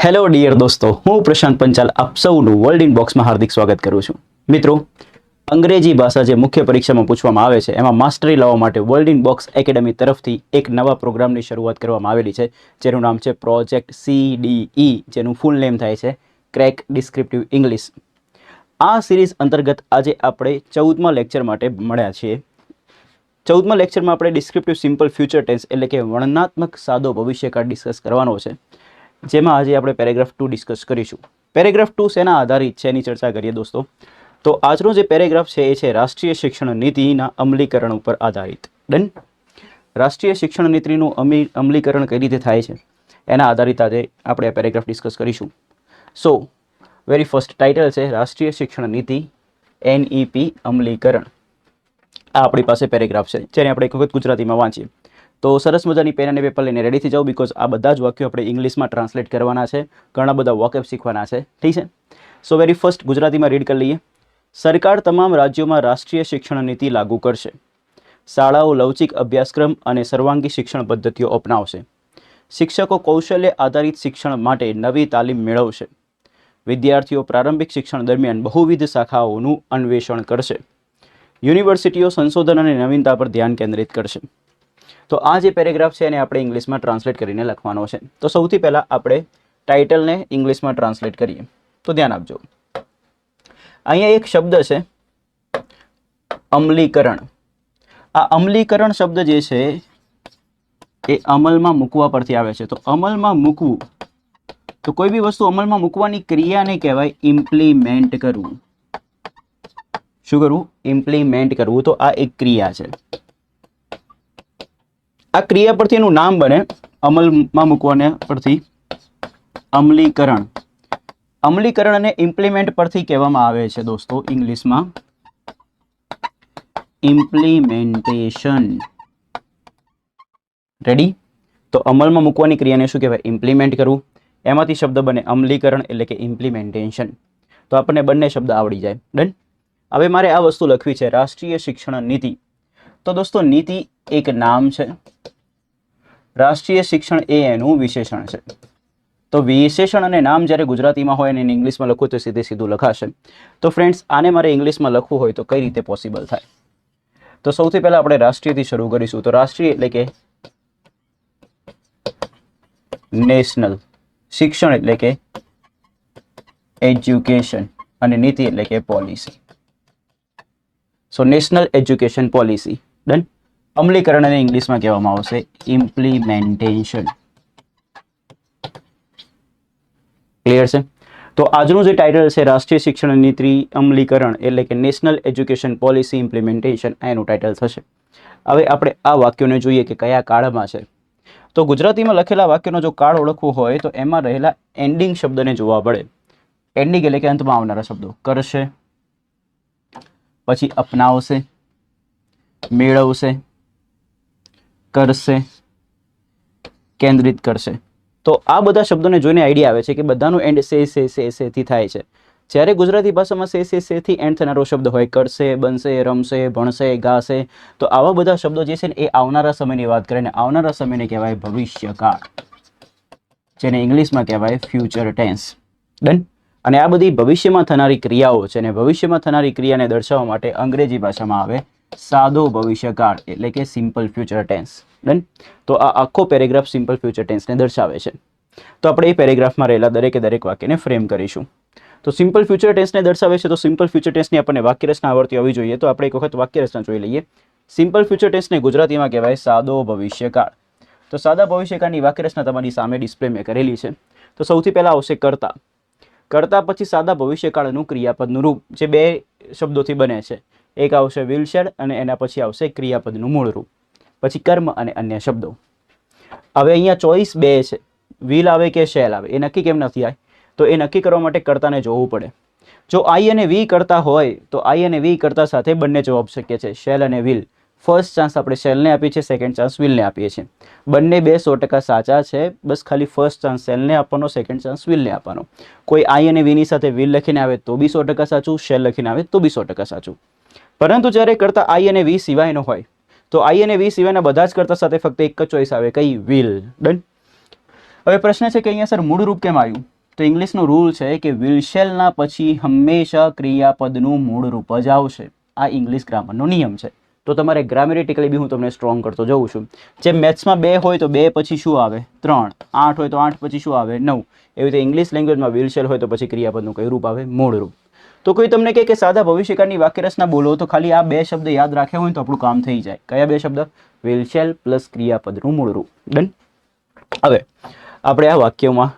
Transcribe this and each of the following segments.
Hello dear દોસ્તો, હું પ્રશાંત પંચાલ આપ સૌનું વર્લ્ડ ઇન બોક્સમાં હાર્દિક સ્વાગત કરું છું. મિત્રો, અંગ્રેજી ભાષા જે મુખ્ય પરીક્ષામાં પૂછવામાં આવે છે એમાં માસ્ટરી લાવવા માટે વર્લ્ડ ઇન બોક્સ એકેડમી તરફથી એક નવા પ્રોગ્રામની શરૂઆત કરવામાં આવેલી છે, જેનું નામ છે પ્રોજેક્ટ CDE, જેનું ફૂલ નેમ થાય છે ક્રેક ડિસ્ક્રિપ્ટિવ ઇંગ્લિશ. આ સિરીઝ અંતર્ગત આજે આપણે 14મા લેક્ચર માટે મળ્યા છીએ. 14મા લેક્ચરમાં આપણે ડિસ્ક્રિપ્ટિવ સિમ્પલ ફ્યુચર ટેન્સ એટલે કે વર્ણનાત્મક સાદો ભવિષ્યકાળ ડિસ્કસ કરવાનો છે, જેમાં આજે આપણે પેરેગ્રાફ 2 ડિસ્કસ કરીશું. પેરેગ્રાફ 2 શેના આધારિત છે એની ચર્ચા કરીએ દોસ્તો. તો આજનો જે પેરેગ્રાફ છે એ છે રાષ્ટ્રીય શિક્ષણ નીતિના અમલીકરણ ઉપર આધારિત. ડન. રાષ્ટ્રીય શિક્ષણ નીતિનું અમલીકરણ કઈ રીતે થાય છે એના આધારિત આજે આપણે આ પેરેગ્રાફ ડિસ્કસ કરીશું. સો વેરી ફર્સ્ટ ટાઇટલ છે રાષ્ટ્રીય શિક્ષણ નીતિ NEP અમલીકરણ. આ આપણી પાસે પેરેગ્રાફ છે, જેને આપણે એક વખત ગુજરાતીમાં વાંચીએ. તો સરસ મજાની પેન અને પેપર લઈને રેડી થઈ જાઓ, બીકોઝ આ બધા જ વાક્યો આપણે ઇંગ્લિશમાં ટ્રાન્સલેટ કરવાના છે, ઘણા બધા વોકેબ શીખવાના છે. ઠીક છે. સો વેરી ફર્સ્ટ ગુજરાતીમાં રીડ કરી લઈએ. સરકાર તમામ રાજ્યોમાં રાષ્ટ્રીય શિક્ષણ નીતિ લાગુ કરશે. શાળાઓ લવચિક અભ્યાસક્રમ અને સર્વાંગી શિક્ષણ પદ્ધતિઓ અપનાવશે. શિક્ષકો કૌશલ્ય આધારિત શિક્ષણ માટે નવી તાલીમ મેળવશે. વિદ્યાર્થીઓ પ્રારંભિક શિક્ષણ દરમિયાન બહુવિધ શાખાઓનું અન્વેષણ કરશે. યુનિવર્સિટીઓ સંશોધન અને નવીનતા પર ધ્યાન કેન્દ્રિત કરશે. તો આ જે પેરેગ્રાફ છે એને આપણે ઇંગ્લિશમાં ટ્રાન્સલેટ કરીને લખવાનો છે. તો સૌથી પહેલાં આપણે ટાઇટલને ઇંગ્લિશમાં ટ્રાન્સલેટ કરીએ. તો ધ્યાન આપજો. અહીંયા એક શબ્દ છે અમલીકરણ. આ અમલીકરણ શબ્દ જે છે એ અમલમાં મૂકવા પરથી આવે છે. તો અમલમાં મૂકવું, તો કોઈ બી વસ્તુ અમલમાં મૂકવાની ક્રિયાને કહેવાય ઇમ્પ્લિમેન્ટ કરવું. શું કરવું? ઇમ્પ્લિમેન્ટ કરવું. તો આ એક ક્રિયા છે. આ ક્રિયા પરથી એનું નામ બને અમલમાં મૂકવાને પરથી અમલીકરણ. અમલીકરણ અને ઇમ્પ્લિમેન્ટ પરથી કહેવામાં આવે છે દોસ્તો ઇંગ્લિશમાં ઇમ્પ્લિમેન્ટેશન. રેડી? તો અમલમાં મૂકવાની ક્રિયાને શું કહેવાય? ઇમ્પ્લિમેન્ટ કરવું. એમાંથી શબ્દ બને અમલીકરણ એટલે કે ઇમ્પ્લિમેન્ટેશન. તો આપણને બંને શબ્દ આવડી જાય. ડન. હવે મારે આ વસ્તુ લખવી છે રાષ્ટ્રીય શિક્ષણ નીતિ. તો દોસ્તો નીતિ એક નામ છે, રાષ્ટ્રીય શિક્ષણ એ એનું વિશેષણ છે. તો વિશેષણ અને નામ જ્યારે ગુજરાતીમાં હોય અને એને ઇંગ્લિશમાં લખવું તો સીધું લખાશે. તો ફ્રેન્ડ્સ, આને મારે ઇંગ્લિશમાં લખવું હોય તો કઈ રીતે પોસિબલ થાય? તો સૌથી પહેલાં આપણે રાષ્ટ્રીયથી શરૂ કરીશું. તો રાષ્ટ્રીય એટલે કે નેશનલ, શિક્ષણ એટલે કે એજ્યુકેશન, અને નીતિ એટલે કે પોલિસી. સો નેશનલ એજ્યુકેશન પોલિસી. ડન. અમલીકરણ અને ઇંગ્લિશમાં કહેવામાં આવશે ઇમ્પ્લિમેન્ટેશન. ક્લિયર છે? તો આજનું જે ટાઇટલ છે રાષ્ટ્રીય શિક્ષણ નીતિ અમલીકરણ એટલે કે નેશનલ એજ્યુકેશન પોલિસી ઇમ્પ્લિમેન્ટેશન, એનું ટાઇટલ થશે. હવે આપણે આ વાક્યોને જોઈએ કે કયા કાળમાં છે. તો ગુજરાતીમાં લખેલા વાક્યનો જો કાળ ઓળખવો હોય તો એમાં રહેલા એન્ડિંગ શબ્દને જોવા પડે. એન્ડિંગ એટલે કે અંતમાં આવનારા શબ્દો. કરશે, પછી અપનાવશે, મેળવશે, કરશે, કેન્દ્રિત કરશે. તો આ બધા શબ્દોને જોઈને આઈડિયા આવે છે કે બધાનું એન્ડ સે થી થાય છે. જ્યારે ગુજરાતી ભાષામાં સે થી એન્ડ થનારો શબ્દ હોય, કરશે, બનશે, રમશે, ભણશે, ગાશે, તો આવા બધા શબ્દો જે છે ને એ આવનારા સમયની વાત કરે ને આવનારા સમયને કહેવાય ભવિષ્યકાળ, જેને ઇંગ્લિશમાં કહેવાય ફ્યુચર ટેન્સ. ડન. અને આ બધી ભવિષ્યમાં થનારી ક્રિયાઓ છે અને ભવિષ્યમાં થનારી ક્રિયાને દર્શાવવા માટે અંગ્રેજી ભાષામાં આવે સાદો ભવિષ્યકાળ એટલે કે સિમ્પલ ફ્યુચર ટેન્સ. ડન. તો આ આખો પેરેગ્રાફ સિમ્પલ ફ્યુચર ટેન્સને દર્શાવે છે. તો આપણે એ પેરેગ્રાફમાં રહેલા દરેકે દરેક વાક્યને ફ્રેમ કરીશું. તો સિમ્પલ ફ્યુચર ટેન્સને દર્શાવે છે. તો સિમ્પલ ફ્યુચર ટેન્સની આપણને વાક્ય રચના આવડતી હોવી જોઈએ. તો આપણે એક વખત વાક્ય રચના જોઈ લઈએ. સિમ્પલ ફ્યુચર ટેન્સને ગુજરાતીમાં કહેવાય સાદો ભવિષ્યકાળ. તો સાદા ભવિષ્યકાળની વાક્ય રચના તમારી સામે ડિસ્પ્લે મેં કરેલી છે. તો સૌથી પહેલાં આવશે કર્તા. કર્તા પછી સાદા ભવિષ્યકાળનું ક્રિયાપદનું રૂપ, જે બે શબ્દોથી બને છે. એક આવશે વિલ શેડ અને એના પછી આવશે ક્રિયાપદનું મૂળ રૂપ, પછી કર્મ અને અન્ય શબ્દો. હવે અહીંયા ચોઈસ બે છે, વિલ આવે કે શેલ આવે. એ નક્કી કેમ નથી આવે? તો એ નક્કી કરવા માટે કર્તાને જોવું પડે. જો આઈ અને વી કરતા હોય તો આઈ અને વી કરતા સાથે બંને જવાબ શક્ય છે, શેલ અને વિલ. ફર્સ્ટ ચાન્સ આપણે શેલને આપીએ છીએ, સેકન્ડ ચાન્સ વિલને આપીએ છીએ. બંને 100% સાચા છે. બસ ખાલી ફર્સ્ટ ચાન્સ શેલને આપવાનો, સેકન્ડ ચાન્સ વિલને આપવાનો. કોઈ આઈ અને વીની સાથે વિલ લખીને આવે તો બી 100% સાચું, શેલ લખીને આવે તો બી 100% સાચું. પરંતુ જ્યારે કરતા આઈ અને વી સિવાયનો હોય તો આઈ અને વી સિવાયના બધા જ કરતા સાથે ફક્ત એક જ ચોઈસ આવે, કઈ? વિલ. ડન. હવે પ્રશ્ન છે કે અહીંયા સર મૂળ રૂપ કેમ આવ્યું? તો ઇંગ્લિશનો રૂલ છે કે વિલ શેલના પછી હંમેશા ક્રિયાપદનું મૂળ રૂપ જ આવશે. આ ઇંગ્લિશ ગ્રામરનો નિયમ છે. તો તમારે ગ્રામેટિકલી બી હું તમને સ્ટ્રોંગ કરતો જઉં છું. જેમ મેથ્સમાં 2 હોય તો 2 પછી શું આવે? 3. 8 હોય તો 8 પછી શું આવે? 9. એવી રીતે ઇંગ્લિશ લેંગ્વેજમાં વિલ શેલ હોય તો પછી ક્રિયાપદનું કયું રૂપ આવે? મૂળ રૂપ. તો કોઈ તમને કહે કે સાદા ભવિષ્યકાળની વાક્યરચના બોલો, તો ખાલી આ 2 શબ્દ યાદ રાખ્યા હોય તો આપણું કામ થઈ જાય. કયા 2 શબ્દ? વિલ શેલ પ્લસ ક્રિયાપદનું મૂળ રૂપ. ડન. હવે આપણે આ વાક્યમાં,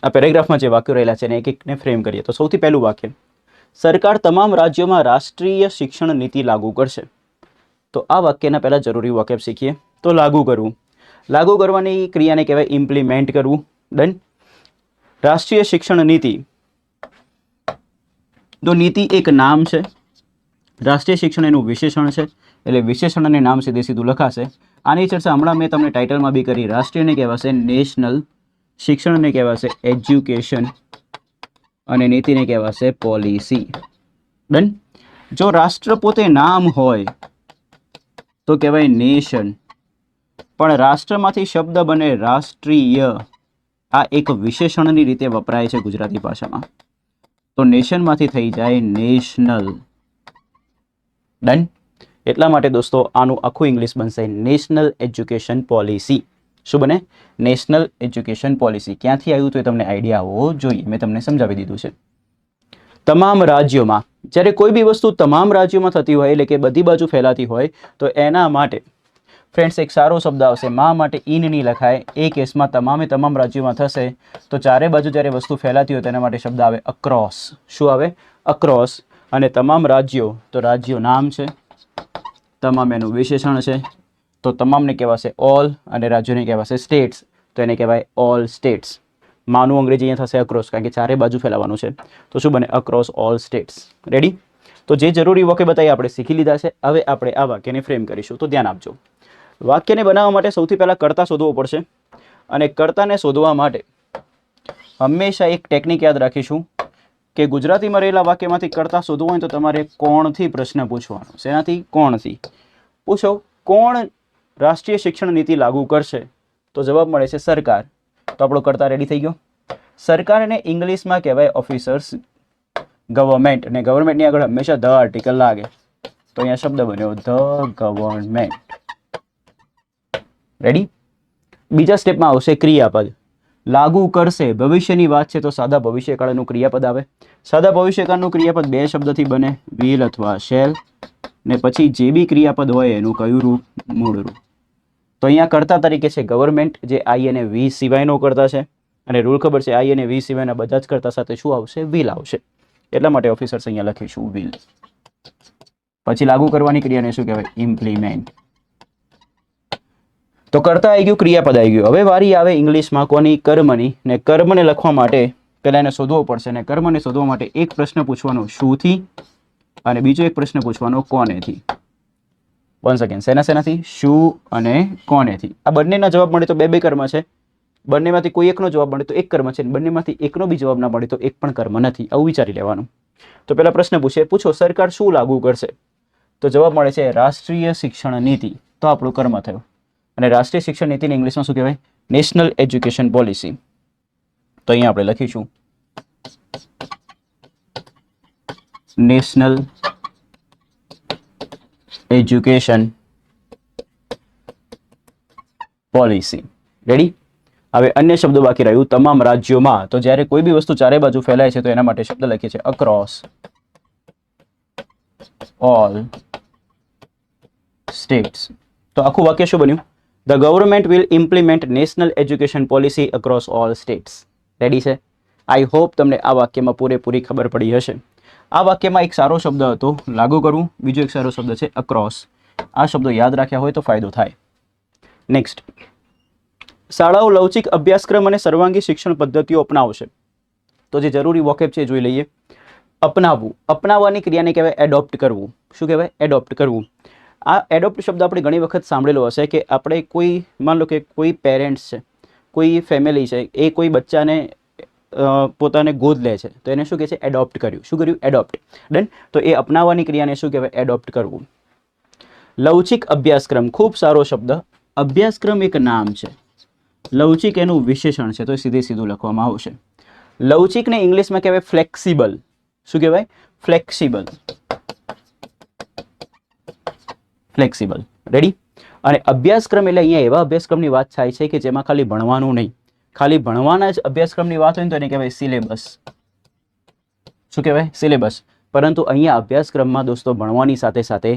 આ પેરેગ્રાફમાં જે વાક્યો રહેલા છે એને એક એકને ફ્રેમ કરીએ. તો સૌથી પહેલું વાક્ય, સરકાર તમામ રાજ્યોમાં રાષ્ટ્રીય શિક્ષણ નીતિ લાગુ કરશે. તો આ વાક્યના પહેલાં જરૂરી વાક્ય શીખીએ. તો લાગુ કરવું, લાગુ કરવાની ક્રિયાને કહેવાય ઇમ્પ્લિમેન્ટ કરવું. ડન. રાષ્ટ્રીય શિક્ષણ નીતિ, તો નીતિ એક નામ છે, રાષ્ટ્રીય શિક્ષણ એનું વિશેષણ છે, એટલે વિશેષણ અને નામ સીધે સીધું લખાશે. આની ચર્ચા હમણાં મેં તમને ટાઇટલમાં બી કરી. રાષ્ટ્રીયને કહેવાશે નેશનલ, શિક્ષણને કહેવાશે એજ્યુકેશન અને નીતિને કહેવાશે પોલિસી. ડન. જો રાષ્ટ્ર પોતે નામ હોય તો કહેવાય નેશન, પણ રાષ્ટ્રમાંથી શબ્દ બને રાષ્ટ્રીય. આ એક વિશેષણની રીતે વપરાય છે ગુજરાતી ભાષામાં. તો નેશનમાંથી થઈ જાય નેશનલ. ડન. એટલા માટે દોસ્તો આનું આખું ઇંગ્લિશ બનશે નેશનલ એજ્યુકેશન પોલિસી. શું બને? National education policy. ક્યાંથી આવ્યું તો એ તમને આઈડિયા આવવો જોઈએ. મેં તમને સમજાવી દીધું છે. તમામ રાજ્યોમાં, જ્યારે કોઈ બી વસ્તુ તમામ રાજ્યોમાં થતી હોય એટલે કે બધી બાજુ ફેલાતી હોય તો એના માટે ફ્રેન્ડ્સ એક સારો શબ્દ આવશે. માં માટે ઇન નહીં લખાય. એ કેસમાં તમામ રાજ્યોમાં થશે તો ચારે બાજુ જ્યારે વસ્તુ ફેલાતી હોય તેના માટે શબ્દ આવે અક્રોસ. શું આવે? અક્રોસ. અને તમામ રાજ્યો, તો રાજ્યો નામ છે, તમામ એનું વિશેષણ છે, તો તમામને કહેવાશે ઓલ અને રાજ્યોને કહેવાશે સ્ટેટ્સ. તો એને કહેવાય ઓલ સ્ટેટ્સ. માનું અંગ્રેજી અહીંયા થશે અક્રોસ, કારણ કે ચારે બાજુ ફેલાવાનું છે. તો શું બને? Across all states. રેડી? તો જે જરૂરી વાક્ય બતાવી આપણે શીખી લીધા છે. હવે આપણે આ વાક્યને ફ્રેમ કરીશું. તો ધ્યાન આપજો. વાક્યને બનાવવા માટે સૌથી પહેલાં કર્તા શોધવો પડશે. અને કર્તાને શોધવા માટે હંમેશા એક ટેકનિક યાદ રાખીશું કે ગુજરાતીમાં રહેલા વાક્યમાંથી કર્તા શોધવું હોય તો તમારે કોણથી પ્રશ્ન પૂછવાનો. શેનાથી? કોણથી પૂછો. કોણ રાષ્ટ્રીય શિક્ષણ નીતિ લાગુ કરશે? તો જવાબ મળે છે સરકાર. તો આપણો કર્તા રેડી થઈ ગયો. સરકારને ઇંગ્લિશમાં કહેવાય ઓફિસર્સ, ગવર્મેન્ટ. અને ગવર્મેન્ટની આગળ હંમેશા ધ આર્ટિકલ લાગે. તો અહીંયા શબ્દ બન્યો ધ ગવર્મેન્ટ. રેડી? બીજા સ્ટેપમાં આવશે ક્રિયાપદ. લાગુ કરશે, ભવિષ્યની વાત છે તો સાદા ભવિષ્યકાળનું ક્રિયાપદ આવે. સાદા ભવિષ્યકાળનું ક્રિયાપદ 2 શબ્દથી બને, વિલ અથવા શેલ. ને પછી જે બી ક્રિયાપદ હોય એનું કયું રૂપ? મૂળ રૂપ. તો અહીંયા કર્તા તરીકે છે ગવર્મેન્ટ, જે આઈ અને વી સિવાયનો કર્તા છે. અને રૂલ ખબર છે, આઈ અને વી સિવાયના બધા જ કર્તા સાથે શું આવશે? વિલ આવશે. એટલા માટે ઓફિસર્સ અહીંયા લખીશું વિલ. પછી લાગુ કરવાની ક્રિયાને શું કહેવાય? ઇમ્પ્લિમેન્ટ. તો કર્તા આવી ગયું, ક્રિયાપદ આવી ગયું. હવે વારી આવે ઇંગ્લિશમાં કોની? કર્મની. ને કર્મને લખવા માટે પહેલાં એને શોધવો પડશે. ને કર્મને શોધવા માટે એક પ્રશ્ન પૂછવાનો શુંથી અને બીજો એક પ્રશ્ન પૂછવાનો કોનેથી. 1 સેકન્ડ. શેનાથી? શું અને કોનેથી. આ બંનેના જવાબ મળે તો 2 કર્મ છે. બંનેમાંથી કોઈ એકનો જવાબ મળે તો એક કર્મ છે. બંનેમાંથી એકનો બી જવાબ ના મળે તો એક પણ કર્મ નથી. આવું વિચારી લેવાનું. તો પહેલા પ્રશ્ન પૂછો સરકાર શું લાગુ કરશે? તો જવાબ મળે છે રાષ્ટ્રીય શિક્ષણ નીતિ. તો આપણું કર્મ થયું. અને રાષ્ટ્રીય શિક્ષણ નીતિને ઇંગ્લિશમાં શું કહેવાય? National education policy. તો અહીંયા આપણે લખીશું નેશનલ એજ્યુકેશન પોલિસી. રેડી? હવે અન્ય શબ્દો બાકી રહ્યું. તમામ રાજ્યોમાં, તો જ્યારે કોઈ બી વસ્તુ ચારે બાજુ ફેલાય છે તો એના માટે શબ્દ લખીએ છીએ અક્રોસ ઓલ સ્ટેટ્સ. તો આખું વાક્ય શું બન્યું? The government will implement national education policy across all states. Ready છે? આઈ હોપ તમને આ વાક્યમાં પૂરેપૂરી ખબર પડી હશે. આ વાક્યમાં એક સારો શબ્દ હતો લાગુ કરવું, બીજો એક સારો શબ્દ છે અક્રોસ. આ શબ્દો યાદ રાખ્યા હોય તો ફાયદો થાય. નેક્સ્ટ, શાળાઓ લવચિક અભ્યાસક્રમ અને સર્વાંગી શિક્ષણ પદ્ધતિઓ અપનાવશે. તો જે જરૂરી વોકેબ છે જોઈ લઈએ. અપનાવવું, અપનાવવાની ક્રિયાને કહેવાય એડોપ્ટ કરવું. શું કહેવાય? એડોપ્ટ કરવું. આ એડોપ્ટ શબ્દ આપણે ઘણી વખત સાંભળેલો હશે કે આપણે કોઈ, માન લો કે કોઈ પેરેન્ટ્સ છે, કોઈ ફેમિલી છે, એ કોઈ બચ્ચાને પોતાને ગોદ લે છે તો એને શું કહે છે? એડોપ્ટ કર્યું. શું કર્યું? એડોપ્ટ. ડન. તો એ અપનાવવાની ક્રિયાને શું કહેવાય? એડોપ્ટ કરવું. લવચિક અભ્યાસક્રમ, ખૂબ સારો શબ્દ. અભ્યાસક્રમ એક નામ છે, લવચિક એનું વિશેષણ છે તો સીધે સીધું લખવામાં આવશે. લવચિકને ઇંગ્લિશમાં કહેવાય ફ્લેક્સિબલ. શું કહેવાય? ફ્લેક્સિબલ. ફ્લેક્સિબલ. રેડી? અને અભ્યાસક્રમ એટલે અહીંયા એવા અભ્યાસક્રમની વાત થાય છે કે જેમાં ખાલી ભણવાનું નહીં, ખાલી ભણવાના જ અભ્યાસક્રમની વાત હોય ને તો એને કહેવાય સિલેબસ. શું કહેવાય? સિલેબસ. પરંતુ અહીંયા અભ્યાસક્રમમાં દોસ્તો ભણવાની સાથે સાથે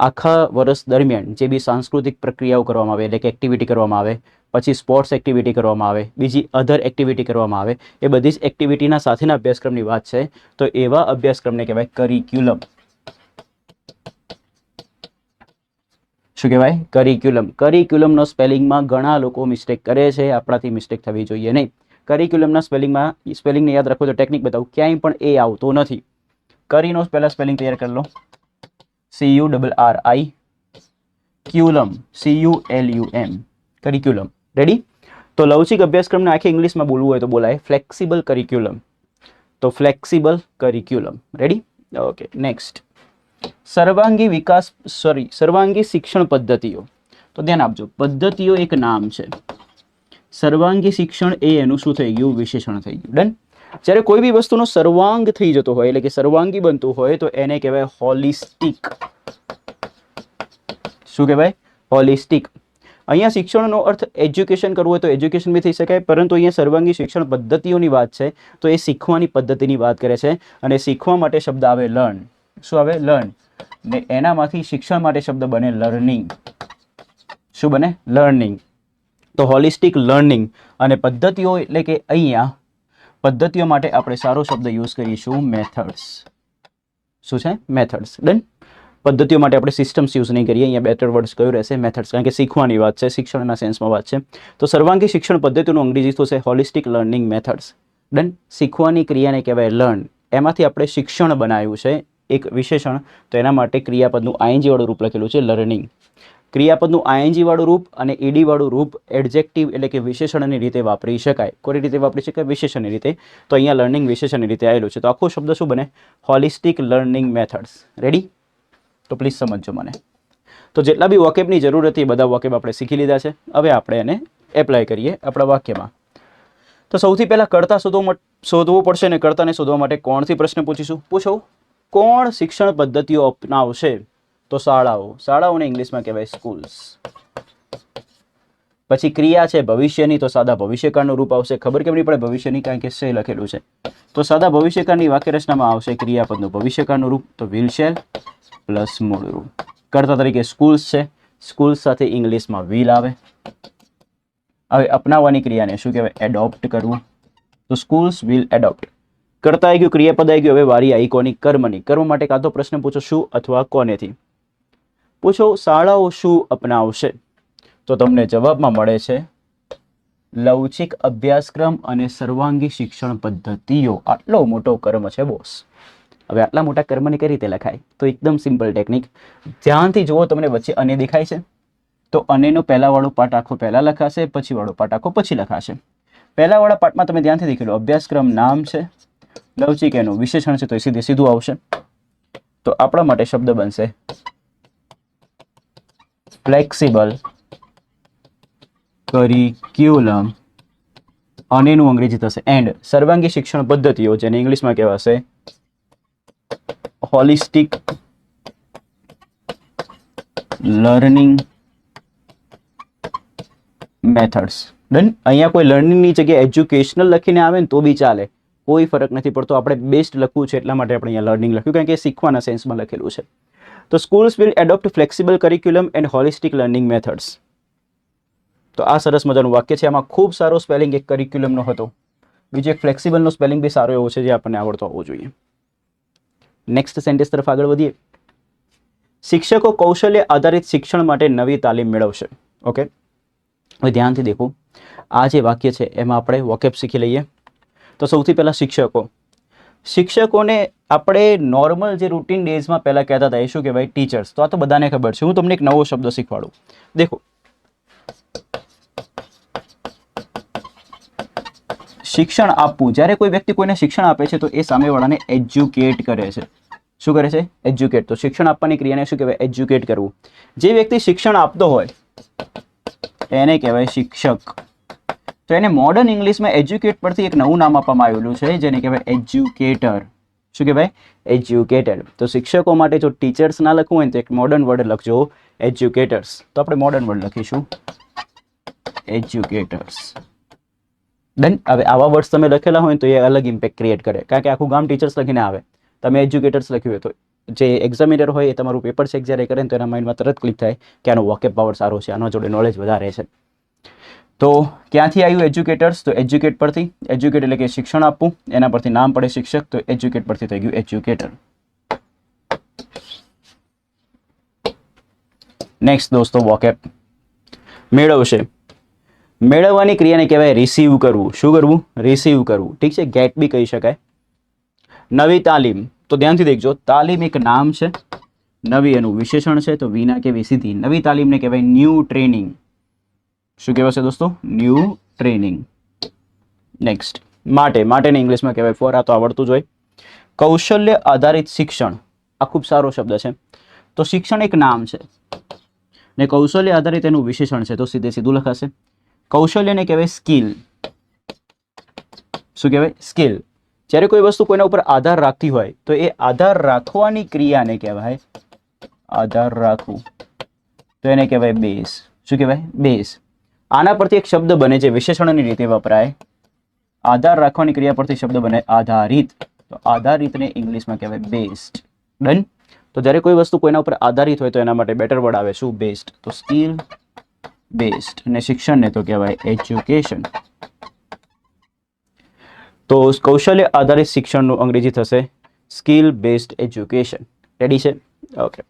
આખા વર્ષ દરમિયાન જે બી સાંસ્કૃતિક પ્રક્રિયાઓ કરવામાં આવે, એટલે કે એક્ટિવિટી કરવામાં આવે, પછી સ્પોર્ટ્સ એક્ટિવિટી કરવામાં આવે, બીજી અધર એક્ટિવિટી કરવામાં આવે, એ બધી જ એક્ટિવિટીના સાથેના અભ્યાસક્રમની વાત છે. તો એવા અભ્યાસક્રમને કહેવાય કરિક્યુલમ. શું કહેવાય? કરિક્યુલમ. કરિક્યુલમનો સ્પેલિંગમાં ઘણા લોકો મિસ્ટેક કરે છે, આપણાથી મિસ્ટેક થવી જોઈએ નહીં. કરિક્યુલમના સ્પેલિંગને યાદ રાખો તો ટેકનિક બતાવું, ક્યાંય પણ એ આવતો નથી. કરીનો પહેલા સ્પેલિંગ તૈયાર કરી લો. CURRI ક્યુલમ, CULUM, curriculum. રેડી? તો લવચિક અભ્યાસક્રમને આખી ઇંગ્લિશમાં બોલવું હોય તો બોલાય ફ્લેક્સિબલ કરિક્યુલમ. તો flexible curriculum. Ready? Okay. Next, સર્વાંગી શિક્ષણ પદ્ધતિઓ. તો ધ્યાન આપજો, પદ્ધતિઓ એક નામ છે, સર્વાંગી શિક્ષણ એ એનું શું થઈ ગયું? વિશેષણ થઈ ગયું. ડન? જ્યારે કોઈ બી વસ્તુનો સર્વાંગ થઈ જતો હોય, એટલે કે સર્વાંગી બનતું હોય, તો એને કહેવાય હોલિસ્ટિક. શું કહેવાય? હોલિસ્ટિક. અહીંયા શિક્ષણનો અર્થ એજ્યુકેશન કરવું હોય તો એજ્યુકેશન બી થઈ શકાય, પરંતુ અહીંયા સર્વાંગી શિક્ષણ પદ્ધતિઓની વાત છે તો એ શીખવાની પદ્ધતિની વાત કરે છે. અને શીખવા માટે શબ્દ આવે લર્ન. શું આવે? લર્ન. ને એનામાંથી શિક્ષણ માટે શબ્દ બને લર્નિંગ. શું બને? લર્નિંગ. તો હોલિસ્ટિક લર્નિંગ. અને પદ્ધતિઓ એટલે કે અહીંયા પદ્ધતિઓ માટે આપણે સારો શબ્દ યુઝ કરીશું મેથડ્સ. શું છે? મેથડ્સ. ડન? પદ્ધતિઓ માટે આપણે સિસ્ટમ્સ યુઝ નહીં કરીએ, અહીંયા બેટર વર્ડ્સ કયું રહેશે? મેથડ્સ, કારણ કે શીખવાની વાત છે, શિક્ષણના સેન્સમાં વાત છે. તો સર્વાંગી શિક્ષણ પદ્ધતિનું અંગ્રેજી થશે હોલિસ્ટિક લર્નિંગ મેથડ્સ. ડન? શીખવાની ક્રિયાને કહેવાય લર્ન. એમાંથી આપણે શિક્ષણ બનાવ્યું છે એક વિશેષણ, તો એના માટે ક્રિયાપદનું ING વાળું રૂપ લખેલું છે લર્નિંગ. ક્રિયાપદનું ING વાળું રૂપ અને ED વાળું રૂપ એડજેક્ટિવ એટલે કે વિશેષણની રીતે વાપરી શકાય. કોની રીતે વાપરી શકાય? વિશેષણની રીતે. તો અહીંયા લર્નિંગ વિશેષણની રીતે આવેલું છે. તો આખો શબ્દ શું બને? Holistic learning methods. રેડી? તો પ્લીઝ સમજજો મને. તો જેટલા બી વોકેબની જરૂર હતી બધા વોકેબ આપણે શીખી લીધા છે. હવે આપણે એને એપ્લાય કરીએ આપણા વાક્યમાં. તો સૌથી પહેલાં કર્તા શોધવું પડશે, ને કર્તાને શોધવા માટે કોણથી પ્રશ્ન પૂછીશું? પૂછો, કોણ શિક્ષણ પદ્ધતિઓ અપનાવશે? તો શાળાઓ. શાળાઓને ઇંગ્લિશમાં કહેવાય સ્કૂલ્સ. પછી ક્રિયા છે ભવિષ્યની, તો સાદા ભવિષ્યકાળનું રૂપ આવશે. ખબર કેમ નહીં પડે ભવિષ્યની? કારણ કે સે લખેલું છે. તો સાદા ભવિષ્યકાળની વાક્ય રચનામાં આવશે ક્રિયાપદનું ભવિષ્યકાળનું રૂપ, તો વિલ શેલ પ્લસ મૂળ રૂપ. કર્તા તરીકે સ્કૂલ્સ છે, સ્કૂલ્સ સાથે ઇંગ્લિશમાં વિલ આવે. હવે અપનાવવાની ક્રિયાને શું કહેવાય? એડોપ્ટ કરવું. તો સ્કૂલ્સ વિલ એડોપ્ટ. કર્તા આવી ગયું, ક્રિયાપદ આવી ગયું. હવે વારી આવી કોની? કર્મની. કર્મ માટે કાં તો પ્રશ્ન પૂછો શું અથવા કોનેથી. પૂછો શાળાઓ શું અપનાવશે? તો તમને જવાબમાં મળે છે લવચિક અભ્યાસક્રમ અને સર્વાંગી શિક્ષણ પદ્ધતિઓ. આટલો મોટો કર્મ છે બોસ. હવે આટલા મોટા કર્મને કઈ રીતે લખાય? તો એકદમ સિમ્પલ ટેકનિક. ધ્યાનથી જુઓ, તમને વચ્ચે અને દેખાય છે, તો અનેનો પહેલાવાળો પાર્ટ આખો પહેલાં લખાશે, પછી વાળો પાર્ટ આખો પછી લખાશે. પહેલાવાળા પાર્ટમાં તમે ધ્યાનથી દેખી લો, અભ્યાસક્રમ નામ છે, લવચિક એનું વિશેષણ છે, તો એ સીધું આવશે. તો આપણા માટે શબ્દ બનશે ફ્લેક્સિબલ કરિક્યુલમ, અને એનું અંગ્રેજી થશે એન્ડ. સર્વાંગી શિક્ષણ પદ્ધતિઓ, જેને ઇંગ્લિશમાં કહેવાશે હોલિસ્ટિક લર્નિંગ મેથડ્સ. ડન? અહીંયા કોઈ લર્નિંગની જગ્યાએ એજ્યુકેશનલ લખીને આવે ને તો બી ચાલે, કોઈ ફરક નથી પડતો. આપણે બેસ્ટ લખવું છે એટલા માટે આપણે અહીંયા લર્નિંગ લખ્યું, કારણ કે શીખવાના સેન્સમાં લખેલું છે. તો schools will adopt flexible curriculum and holistic learning methods. તો આ સરસ મજાનું વાક્ય છે. આમાં ખૂબ સારો સ્પેલિંગ એક કરિક્યુલમનો હતો, બીજો એક ફ્લેક્સિબલનો સ્પેલિંગ બી સારો એવો છે જે આપણને આવડતો હોવો જોઈએ. નેક્સ્ટ સેન્ટેન્સ તરફ આગળ વધીએ. શિક્ષકો કૌશલ્ય આધારિત શિક્ષણ માટે નવી તાલીમ મેળવશે. ઓકે, હવે ધ્યાનથી દેખો, આ જે વાક્ય છે એમાં આપણે વોકેબ શીખી લઈએ. તો સૌથી પહેલાં શિક્ષકોને આપણે નોર્મલ જે રૂટીન ડેઝમાં પહેલાં કહેતા હતા એ શું કહેવાય? ટીચર્સ. તો આ તો બધાને ખબર છે. હું તમને એક નવો શબ્દ શીખવાડું. દેખો, શિક્ષણ આપવું. જ્યારે કોઈ વ્યક્તિ કોઈને શિક્ષણ આપે છે તો એ સામેવાળાને એજ્યુકેટ કરે છે. શું કરે છે? એજ્યુકેટ. તો શિક્ષણ આપવાની ક્રિયાને શું કહેવાય? એજ્યુકેટ કરવું. જે વ્યક્તિ શિક્ષણ આપતો હોય એને કહેવાય શિક્ષક. તો એને મોડર્ન ઇંગ્લિશમાં એજ્યુકેટ પરથી એક નવું નામ આપવામાં આવેલું છે જેને કહેવાય એજ્યુકેટર. શું કહેવાય? એજ્યુકેટર. તો શિક્ષકો માટે જો ટીચર્સ ના લખવું હોય ને તો એક મોડર્ન વર્ડ લખજો એજ્યુકેટર્સ. તો આપણે મોડર્ન વર્ડ લખીશું એજ્યુકેટર્સ. ડન. હવે આવા વર્ડ્સ તમે લખેલા હોય તો એ અલગ ઇમ્પેક્ટ ક્રિએટ કરે, કારણ કે આખું ગામ ટીચર્સ લખીને આવે, તમે એજ્યુકેટર્સ લખ્યું હોય તો જે એક્ઝામિનર હોય એ તમારું પેપર ચેક જ્યારે કરે ને તો એના માઇન્ડમાં તરત ક્લિક થાય કે આનો વોકેબ પાવર સારો છે, આના જોડે નોલેજ વધારે છે. તો ક્યાંથી આવ્યું એજ્યુકેટર્સ? તો એજ્યુકેટ પરથી. એજ્યુકેટ એટલે કે શિક્ષણ આપવું, એના પરથી નામ પડે શિક્ષક, તો એજ્યુકેટ પરથી થઈ ગયું એજ્યુકેટર. નેક્સ્ટ દોસ્તો, વોકેબ. મેળવશે. મેળવવાની ક્રિયાને કહેવાય રિસીવ કરવું. શું કરવું? રિસીવ કરવું. ઠીક છે, ગેટ બી કહી શકાય. નવી તાલીમ. તો ધ્યાનથી દેખજો, તાલીમ એક નામ છે, નવી એનું વિશેષણ છે, તો વિના કે વીસીથી નવી તાલીમને કહેવાય ન્યૂ ટ્રેનિંગ. શું કહેવાશે દોસ્તો? New training. નેક્સ્ટ, માટે. માટેને ઇંગ્લિશમાં કહેવાય ફોર. આ તો આવડતું જ હોય. કૌશલ્ય આધારિત શિક્ષણ. આ ખૂબ સારો શબ્દ છે. તો શિક્ષણ એક નામ છે ને કૌશલ્ય આધારિત એનું વિશેષણ છે, તો સીધે સીધું લખાશે. કૌશલ્યને કહેવાય સ્કિલ. શું કહેવાય? સ્કિલ. જ્યારે કોઈ વસ્તુ કોઈના ઉપર આધાર રાખતી હોય તો એ આધાર રાખવાની ક્રિયાને કહેવાય આધાર રાખવું, તો એને કહેવાય બેઝ. શું કહેવાય? બેઝ. આના પરથી એક શબ્દ બને જે વિશેષણની રીતે વપરાય. આધાર રાખવાની ક્રિયા પરથી શબ્દ બને આધારિત, તો આધારિતને ઇંગ્લિશમાં કહેવાય બેઝડ. ડન. તો જ્યારે કોઈ વસ્તુ કોઈના ઉપર આધારિત હોય તો એના માટે બેટર વર્ડ આવે શું? બેઝડ. તો સ્કિલ બેઝડ. અને શિક્ષણને તો કહેવાય એજ્યુકેશન. તો કૌશલ્ય આધારિત શિક્ષણનું અંગ્રેજી થશે સ્કિલ બેઝડ એજ્યુકેશન. રેડી છે? ઓકે.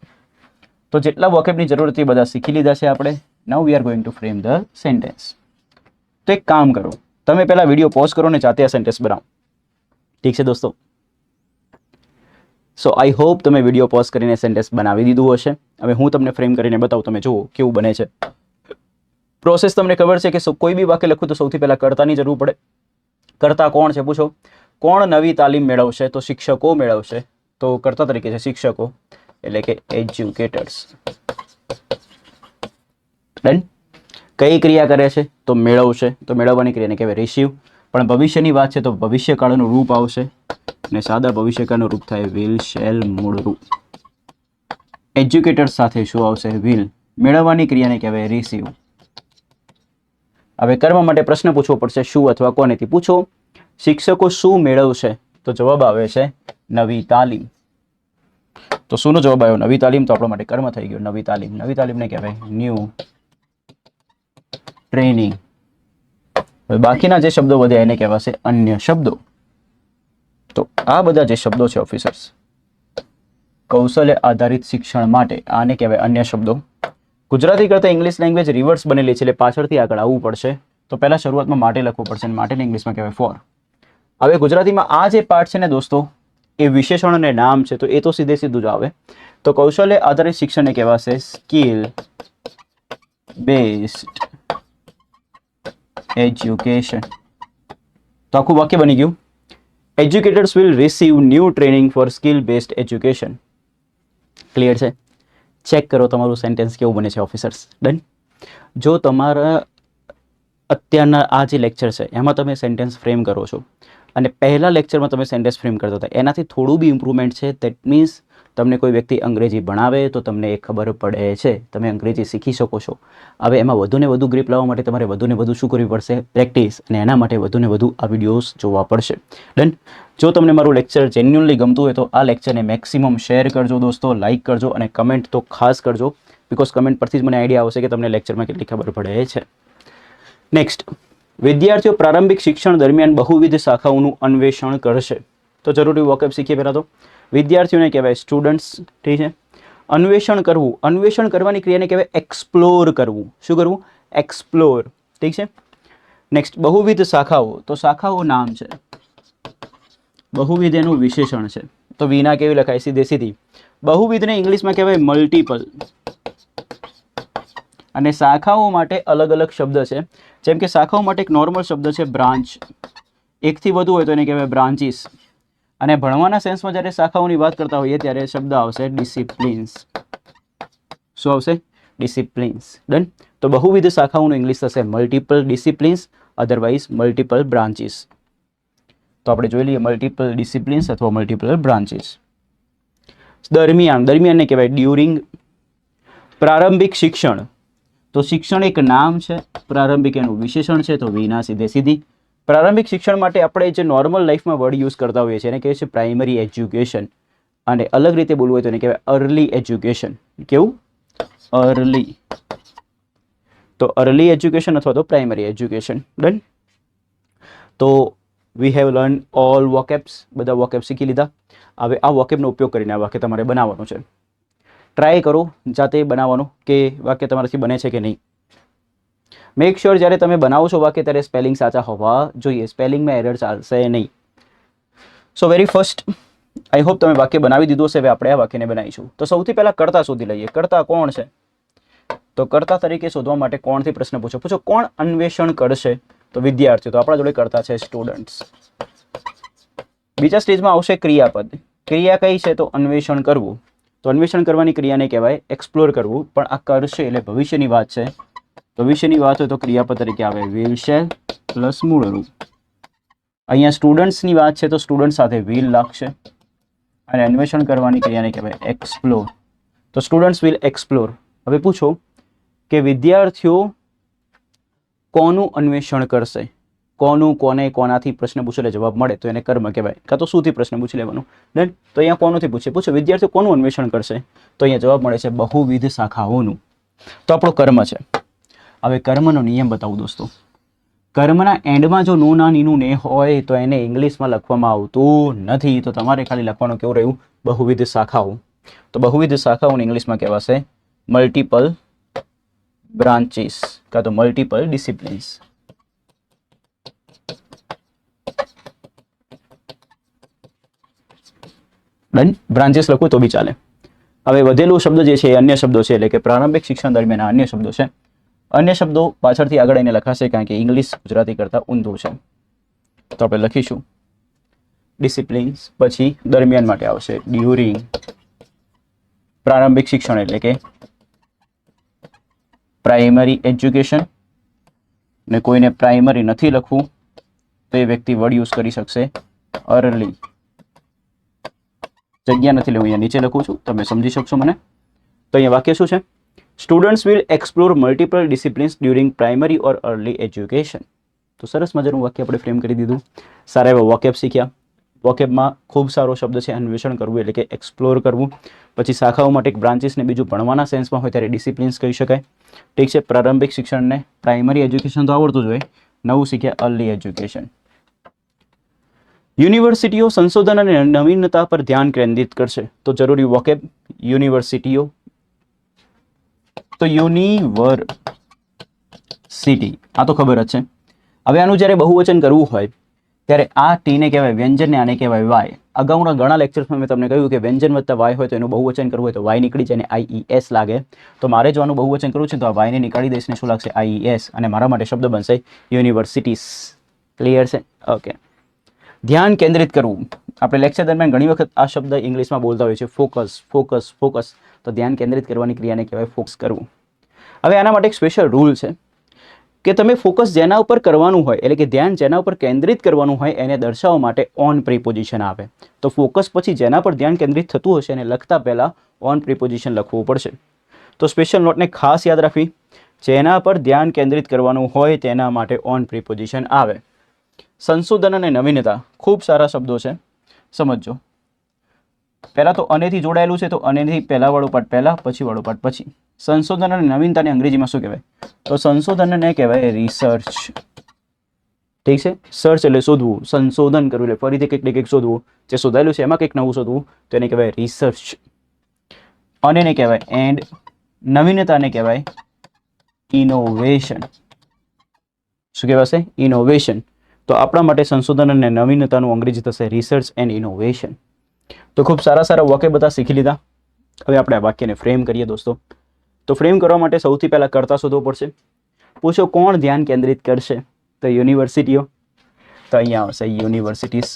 તો જેટલા વોકેબની જરૂર હતી બધા શીખી લીધા છે આપણે. Now we are going to frame the sentence. તો એક કામ કરો, તમે પહેલા વિડીયો પોઝ કરો ને જાતે આ સેન્ટેન્સ બનાવો. ઠીક છે દોસ્તો? સો આઈ હોપ તમે વિડીયો પોઝ કરીને સેન્ટેન્સ બનાવી દીધું હશે. હવે હું તમને ફ્રેમ કરીને બતાવું, તમે જુઓ કેવું બને છે. પ્રોસેસ તમને ખબર છે કે કોઈ બી વાક્ય લખું તો સૌથી પહેલાં કર્તાની જરૂર પડે. કર્તા કોણ છે પૂછો? કોણ નવી તાલીમ મેળવશે? તો શિક્ષકો મેળવશે. તો કર્તા તરીકે છે શિક્ષકો, એટલે કે એજ્યુકેટર્સ. ડન. કઈ ક્રિયા કરે છે? તો મેળવશે. તો મેળવવાની ક્રિયાને કહેવાય રિસીવ. પણ ભવિષ્યની વાત છે તો ભવિષ્યકાળનું રૂપ આવશે અને સાદા ભવિષ્યકાળનું રૂપ થાય વિલ, શેલ, મૂળ રૂપ. એજ્યુકેટર્સ સાથે શું આવશે? વિલ. મેળવવાની ક્રિયાને કહેવાય રિસીવ. હવે કર્મ માટે પ્રશ્ન પૂછવો પડશે, શું અથવા કોનેથી પૂછો. શિક્ષકો શું મેળવશે? તો જવાબ આવે છે નવી તાલીમ. તો શુંનો જવાબ આવ્યો? નવી તાલીમ. તો આપણા માટે કર્મ થઈ ગયો નવી તાલીમ. નવી તાલીમને કહેવાય ન્યૂ ટ્રેનિંગ. હવે બાકીના જે શબ્દો વધ્યા એને કહેવાશે અન્ય શબ્દો. તો આ બધા જે શબ્દો છે ઓફિસર્સ, કૌશલ્ય આધારિત શિક્ષણ માટે, આને કહેવાય અન્ય શબ્દો. ગુજરાતી કરતાં ઇંગ્લિશ લેંગ્વેજ રિવર્સ બનેલી છે એટલે પાછળથી આગળ આવવું પડશે. તો પહેલાં શરૂઆતમાં માટે લખવું પડશે અને માટેને ઇંગ્લિશમાં કહેવાય ફોર. હવે ગુજરાતીમાં આ જે પાર્ટ છે ને દોસ્તો, એ વિશેષણ અને નામ છે, તો એ તો સીધે સીધું જ આવે. તો કૌશલ્ય આધારિત શિક્ષણને કહેવાશે સ્કિલ બેઝડ એજ્યુકેશન. તો આખું વાક્ય બની ગયું. Educators will receive new training for skill based education. Clear છે? ચેક કરો તમારું સેન્ટેન્સ કેવું બને છે ઓફિસર્સ. ડન. જો તમારા અત્યારના આ જે લેક્ચર છે એમાં તમે સેન્ટેન્સ ફ્રેમ કરો છો અને પહેલા લેક્ચરમાં તમે સેન્ટેન્સ ફ્રેમ કરતા હતા એનાથી થોડું બી ઇમ્પ્રુવમેન્ટ છે, દેટ મીન્સ તમને કોઈ વ્યક્તિ અંગ્રેજી ભણાવે તો તમને એ ખબર પડે છે, તમે અંગ્રેજી શીખી શકો છો. હવે એમાં વધુને વધુ ગ્રીપ લાવવા માટે તમારે વધુને વધુ શું કરવી પડશે? પ્રેક્ટિસ. અને એના માટે વધુને વધુ આ વિડીયોઝ જોવા પડશે. ડન. જો તમને મારું લેક્ચર જેન્યુઅનલી ગમતું હોય તો આ લેક્ચરને મેક્સિમમ શેર કરજો દોસ્તો, લાઇક કરજો અને કમેન્ટ તો ખાસ કરજો, બિકોઝ કમેન્ટ પરથી જ મને આઈડિયા આવશે કે તમને લેક્ચરમાં કેટલી ખબર પડે છે. નેક્સ્ટ, વિદ્યાર્થીઓ પ્રારંભિક શિક્ષણ દરમિયાન બહુવિધ શાખાઓનું અન્વેષણ કરશે. તો જરૂરી વોકેબ શીખીએ પહેલાં તો. વિદ્યાર્થીઓને કહેવાય સ્ટુડન્ટ્સ. ઠીક છે? અન્વેષણ કરવું, અન્વેષણ કરવાની ક્રિયાને કહેવાય એક્સપ્લોર કરવું. શું કરવું? એક્સપ્લોર. ઠીક છે? નેક્સ્ટ, બહુવિધ શાખાઓ. તો શાખાઓ નામ છે, બહુવિધ એનું વિશેષણ છે, તો વિના કેવી લખાય? સીધે સીધી. બહુવિધને ઇંગ્લિશમાં કહેવાય મલ્ટિપલ. અને શાખાઓ માટે અલગ અલગ શબ્દ છે. જેમ કે શાખાઓ માટે એક નોર્મલ શબ્દ છે બ્રાન્ચ. એકથી વધુ હોય તો એને કહેવાય બ્રાન્ચીસ. અને ભણવાના સેન્સમાં જ્યારે શાખાઓની વાત કરતા હોઈએ ત્યારે શબ્દ આવશે ડિસિપ્લિન્સ. શું આવશે? ડિસિપ્લિન્સ. ડન. તો બહુવિધ શાખાઓનું ઇંગ્લિશ થશે multiple disciplines otherwise multiple branches. તો આપણે જોઈ લઈએ મલ્ટિપલ ડિસિપ્લિન્સ અથવા મલ્ટિપલ બ્રાન્ચીસ. દરમિયાનને કહેવાય ડ્યુરિંગ. પ્રારંભિક શિક્ષણ, તો શિક્ષણ એક નામ છે, પ્રારંભિક એનું વિશેષણ છે, તો વિના સીધી. પ્રારંભિક શિક્ષણ માટે આપણે જે નોર્મલ લાઈફમાં વર્ડ યુઝ કરતા હોઈએ છીએ એને કહેવાય છે પ્રાઇમરી એજ્યુકેશન, અને અલગ રીતે બોલવું હોય તો એને કહેવાય અર્લી એજ્યુકેશન. કેવું? અર્લી. તો અર્લી એજ્યુકેશન અથવા તો પ્રાઇમરી એજ્યુકેશન. ડન. તો વી હેવ લર્ન ઓલ વોકેબ્સ, બધા વોકેબ શીખી લીધા. હવે આ વોકેબનો ઉપયોગ કરીને આ વાક્ય તમારે બનાવવાનું છે. ટ્રાય કરો જાતે બનાવવાનું કે વાક્ય તમારાથી બને છે કે નહીં. મેક શ્યોર જ્યારે તમે બનાવો છો વાક્ય ત્યારે સ્પેલિંગ સાચા હોવા જોઈએ, સ્પેલિંગમાં એરર ચાલશે નહીં. સો વેરી ફર્સ્ટ, આઈ હોપ તમે વાક્ય બનાવી દીધું હશે. હવે આપણે આ વાક્યને બનાવીશું. તો સૌથી પહેલાં કર્તા શોધી લઈએ. કર્તા કોણ છે? તો કર્તા તરીકે શોધવા માટે કોણથી પ્રશ્ન પૂછો. કોણ અન્વેષણ કરશે? તો વિદ્યાર્થીઓ. તો આપણા જોડે કર્તા છે સ્ટુડન્ટ્સ. બીજા સ્ટેજમાં આવશે ક્રિયાપદ. ક્રિયા કઈ છે? તો અન્વેષણ કરવું. તો અન્વેષણ કરવાની ક્રિયાને કહેવાય એક્સપ્લોર કરવું, પણ આ કરશે એટલે ભવિષ્યની વાત છે. ભવિષ્યની વાત હોય તો ક્રિયાપદ તરીકે આવે વિલ શેલ પ્લસ મૂળ રૂપ. અહીંયા સ્ટુડન્ટ્સની વાત છે તો સ્ટુડન્ટ સાથે વિલ લાગશે, અને અન્વેષણ કરવાની ક્રિયાને કહેવાય એક્સપ્લોર. તો સ્ટુડન્ટ્સ વિલ એક્સપ્લોર. હવે પૂછો કે વિદ્યાર્થીઓ કોનું અન્વેષણ કરશે? કોનું, કોને, કોનાથી પ્રશ્ન પૂછે એટલે જવાબ મળે તો એને કર્મ કહેવાય, કાં તો શુંથી પ્રશ્ન પૂછી લેવાનું. ડન. તો અહીંયા કોનુંથી પૂછો વિદ્યાર્થીઓ કોનું અન્વેષણ કરશે? તો અહીંયા જવાબ મળે છે બહુવિધ શાખાઓનું. તો આપણો કર્મ છે. હવે કર્મનો નિયમ બતાવું દોસ્તો. કર્મના એન્ડમાં જો નું ના નીનું ને હોય તો એને ઇંગ્લિશમાં લખવામાં આવતું નથી. તો તમારે ખાલી લખવાનું કેવું રહ્યું? બહુવિધ શાખાઓ. તો બહુવિધ શાખાઓને ઇંગ્લિશમાં કહેવાશે મલ્ટિપલ બ્રાન્ચીસ કાં તો મલ્ટિપલ ડિસિપ્લિન્સ. ડન. બ્રાન્ચીસ લખું તો બી ચાલે. હવે વધેલું શબ્દ જે છે એ અન્ય શબ્દો છે, એટલે કે પ્રારંભિક શિક્ષણ દરમિયાન અન્ય શબ્દો છે. અન્ય શબ્દો પાછળથી આગળ આવીને લખાશે કારણ કે ઇંગ્લિશ ગુજરાતી કરતાં ઊંધું છે. તો આપણે લખીશું ડિસિપ્લિન્સ, પછી દરમિયાન માટે આવશે ડ્યુરિંગ. પ્રારંભિક શિક્ષણ એટલે કે પ્રાઇમરી એજ્યુકેશન, ને કોઈને પ્રાઇમરી નથી લખવું તો એ વ્યક્તિ વર્ડ યુઝ કરી શકશે અર્લી. જગ્યા નથી લેવું, અહીંયા નીચે લખું છું, તમે સમજી શકશો મને. તો અહીંયા વાક્ય શું છે? Students will explore multiple disciplines during primary or early education. તો સરસ મજાનું વાક્ય આપણે ફ્રેમ કરી દીધું. સારા એવા વોકેબ શીખ્યા. વોકેબમાં ખૂબ સારો શબ્દ છે અન્વેષણ કરવું, એટલે કે એક્સપ્લોર કરવું. પછી શાખાઓ માટે એક બ્રાન્ચીસને બીજું ભણવાના સેન્સમાં હોય ત્યારે ડિસિપ્લિન્સ કહી શકાય. ઠીક છે. પ્રારંભિક શિક્ષણને પ્રાઇમરી એજ્યુકેશન તો આવડતું જ હોય. નવું શીખ્યા અર્લી એજ્યુકેશન. યુનિવર્સિટીઓ સંશોધન અને નવીનતા પર ધ્યાન કેન્દ્રિત કરશે. તો જરૂરી વોકેબ યુનિવર્સિટીઓ. તો યુનિવર્સિટી આ તો ખબર જ છે. હવે આનું જ્યારે બહુવચન કરવું હોય ત્યારે આ ટીને કહેવાય વ્યંજન ને આને કહેવાય વાય. અગાઉના ઘણા લેક્ચર્સમાં મેં તમને કહ્યું કે વ્યંજન વત્તા વાય હોય તો એનું બહુવચન કરવું હોય તો વાય નીકળી જાય અને IES લાગે. તો મારે જો આનું બહુવચન કરવું છે તો આ વાયને નીકાળી દઈશ ને શું લાગશે? IES, અને મારા માટે શબ્દ બનશે યુનિવર્સિટીઝ. ક્લિયર છે? ઓકે. ધ્યાન કેન્દ્રિત કરવું. આપણે લેક્ચર દરમિયાન ઘણી વખત આ શબ્દ ઇંગ્લિશમાં બોલતા હોઈએ છીએ ફોકસ, ફોકસ, ફોકસ. તો ધ્યાન કેન્દ્રિત કરવાની ક્રિયાને કહેવાય ફોકસ કરવું. હવે આના માટે એક સ્પેશિયલ રૂલ છે કે તમે ફોકસ જેના ઉપર કરવાનું હોય, એટલે કે ધ્યાન જેના ઉપર કેન્દ્રિત કરવાનું હોય એને દર્શાવવા માટે ઓન પ્રિપોઝિશન આવે. તો ફોકસ પછી જેના પર ધ્યાન કેન્દ્રિત થતું હશે એને લખતા પહેલાં ઓન પ્રિપોઝિશન લખવું પડશે. તો સ્પેશિયલ નોટને ખાસ યાદ રાખવી. જેના પર ધ્યાન કેન્દ્રિત કરવાનું હોય તેના માટે ઓન પ્રિપોઝિશન આવે. સંશોધન અને નવીનતા ખૂબ સારા શબ્દો છે, સમજજો. પહેલાં તો અનેથી જોડાયેલું છે, તો અનેથી પહેલાં વાળો પાર્ટ પહેલાં, પછી વાળો પાર્ટ પછી. સંશોધન અને નવીનતાને અંગ્રેજીમાં શું કહેવાય? તો સંશોધનને કહેવાય રિસર્ચ. ઠીક છે. સર્ચ એટલે શોધવું, સંશોધન કરવું એટલે ફરીથી કંઈક ને કંઈક શોધવું. જે શોધાયેલું છે એમાં કંઈક નવું શોધવું, તો એને કહેવાય રિસર્ચ. અને એને કહેવાય એન્ડ નવીનતાને કહેવાય ઇનોવેશન. શું કહેવાશે? ઇનોવેશન. તો આપણા માટે સંશોધન અને નવીનતાનું અંગ્રેજી થશે રિસર્ચ એન્ડ ઇનોવેશન. તો ખૂબ સારા સારા વાક્ય બધા શીખી લીધા. હવે આપણે આ વાક્યને ફ્રેમ કરીએ દોસ્તો. તો ફ્રેમ કરવા માટે સૌથી પહેલાં કર્તા શોધવો પડશે. પૂછો કોણ ધ્યાન કેન્દ્રિત કરશે? તો યુનિવર્સિટીઓ. તો અહીંયા આવશે યુનિવર્સિટીઝ.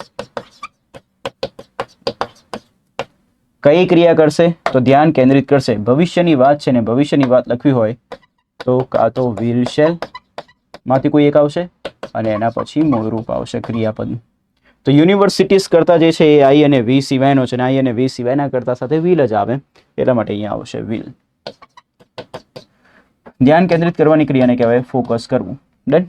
કઈ ક્રિયા કરશે? તો ધ્યાન કેન્દ્રિત કરશે. ભવિષ્યની વાત છે ને ભવિષ્યની વાત લખવી હોય તો કાં તો વિલ શેલ માંથી કોઈ એક આવશે અને એના પછી મૂળરૂપ આવશે ક્રિયાપદ. તો યુનિવર્સિટીઝ કરતાં જે છે એ આઈ અને વી સિવાયનો છે, અને આઈ અને વી સિવાયના કરતાં સાથે વિલ જ આવે, એટલા માટે અહીંયા આવશે વિલ. ધ્યાન કેન્દ્રિત કરવાની ક્રિયાને કહેવાય ફોકસ કરવું. ડન.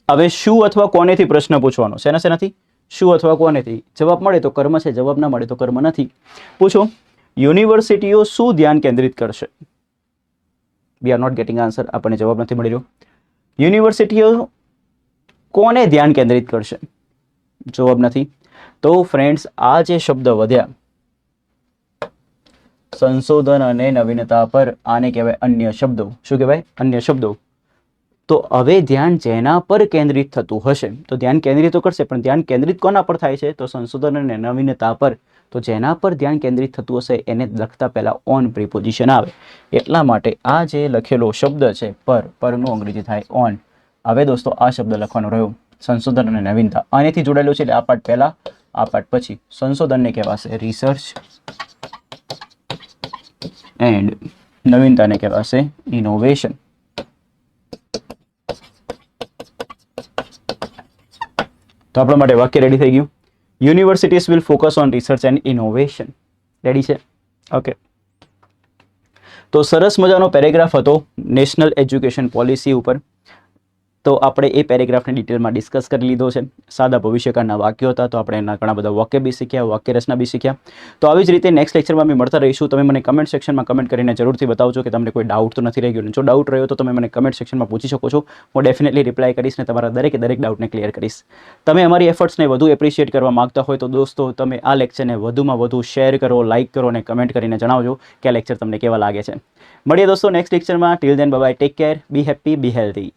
હવે શું અથવા કોનેથી પ્રશ્ન પૂછવાનો, શેનાથી? શું અથવા કોનેથી. જવાબ મળે તો કર્મ છે, જવાબ ના મળે તો કર્મ નથી. પૂછો, યુનિવર્સિટીઓ શું ધ્યાન કેન્દ્રિત કરશે? We are not getting answer, આપણને જવાબ નથી મળી રહ્યો. યુનિવર્સિટીઓ કોને ધ્યાન કેન્દ્રિત કરશે? જવાબ નથી. તો ફ્રેન્ડ્સ, આ જે શબ્દ વધ્યા સંશોધન અને નવીનતા પર, આને કહેવાય અન્ય શબ્દો. શું કહેવાય? અન્ય શબ્દો. તો હવે ધ્યાન જેના પર કેન્દ્રિત થતું હશે, તો ધ્યાન કેન્દ્રિત તો કરશે, પણ ધ્યાન કેન્દ્રિત કોના પર થાય છે? તો સંશોધન અને નવીનતા પર. તો જેના પર ધ્યાન કેન્દ્રિત થતું હશે એને લખતા પહેલા ઓન પ્રિપોઝિશન આવે. એટલા માટે આ જે લખેલો શબ્દ છે પરનું અંગ્રેજી થાય ઓન. હવે દોસ્તો આ શબ્દ લખવાનો રહ્યો સંશોધન અને નવીનતા, આનેથી જોડાયેલું છે એટલે આ પાર્ટ પહેલા, આ પાર્ટ પછી. સંશોધનને કહેવાશે રિસર્ચ એન્ડ નવીનતાને કહેવાશે ઇનોવેશન. તો આપણા માટે વાક્ય રેડી થઈ ગયું. Universities will focus on research and innovation. Ready છે? ઓકે. તો સરસ મજાનો પેરેગ્રાફ હતો નેશનલ એજ્યુકેશન પોલિસી ઉપર. તો આપણે એ પેરેગ્રાફને ડિટેલમાં ડિસ્કસ કરી લીધો છે. સાદા ભવિષ્યકાળના વાક્યો હતા, તો આપણે એના ઘણા બધા વાક્ય બી શીખ્યા, વાક્ય રચના બી શીખ્યા. તો આવી જ રીતે નેક્સ્ટ લેક્ચરમાં અમે મળતા રહીશું. તમે મને કમેન્ટ સેક્શનમાં કમેન્ટ કરીને જરૂરથી બતાવજો કે તમને કોઈ ડાઉટ તો નથી રહી ગયો. જો ડાઉટ રહ્યો તો તમે મને કમેન્ટ સેક્શનમાં પૂછી શકો છો. હું ડેફિનેટલી રિપ્લાય કરીશ ને તમારા દરેક ડાઉટને ક્લિયર કરીશ. તમે અમારી એફર્ટ્સને વધુ એપ્રિશિએટ કરવા માંગતા હોય તો દોસ્તો તમે આ લેક્ચરને વધુમાં વધુ શેર કરો, લાઇક કરો અને કમેન્ટ કરીને જણાવજો કે આ લેક્ચર તમને કેવા લાગે છે. મળીએ દોસ્તો નેક્સ્ટ લેક્ચરમાં. Till then bye bye, take care, be happy, be healthy.